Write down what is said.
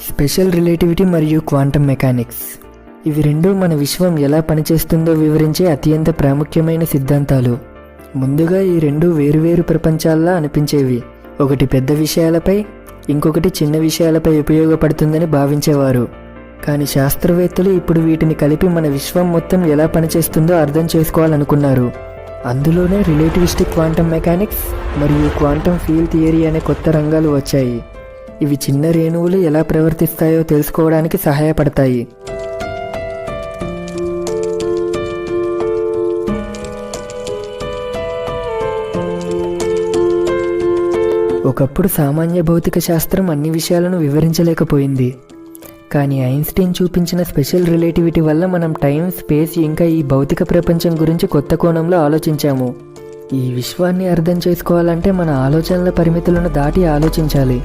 Special relativity మరియు quantum mechanics. ఇవి రెండూ మన విశ్వం ఎలా పనిచేస్తుందో వివరించే అత్యంత ప్రాముఖ్యమైన సిద్ధాంతాలు. ముందుగా ఈ రెండు వేరువేరు ప్రపంచాల్లా అనిపించేవి. ఒకటి పెద్ద విషయాలపై, ఇంకొకటి చిన్న విషయాలపై ఉపయోగపడుతుందని భావించేవారు. కానీ శాస్త్రవేత్తలు ఇప్పుడు వీటిని కలిపి మన విశ్వం మొత్తం ఎలా పనిచేస్తుందో అర్థం చేసుకోవాలనుకున్నారు. అందులోనే రిలేటివిస్టిక్ క్వాంటం మెకానిక్స్ మరియు క్వాంటం ఫీల్డ్ థియరీ అనే కొత్త రంగాలు వచ్చాయి. ఇవి చిన్న రేణువులు ఎలా ప్రవర్తిస్తాయో తెలుసుకోవడానికి సహాయపడతాయి. ఒకప్పుడు సామాన్య భౌతిక శాస్త్రం అన్ని విషయాలను వివరించలేకపోయింది. కానీ ఐన్స్టీన్ చూపించిన స్పెషల్ రిలేటివిటీ వల్ల మనం టైం, స్పేస్ ఇంకా ఈ భౌతిక ప్రపంచం గురించి కొత్త కోణంలో ఆలోచించాము. ఈ విశ్వాన్ని అర్థం చేసుకోవాలంటే మన ఆలోచనల పరిమితులను దాటి ఆలోచించాలి.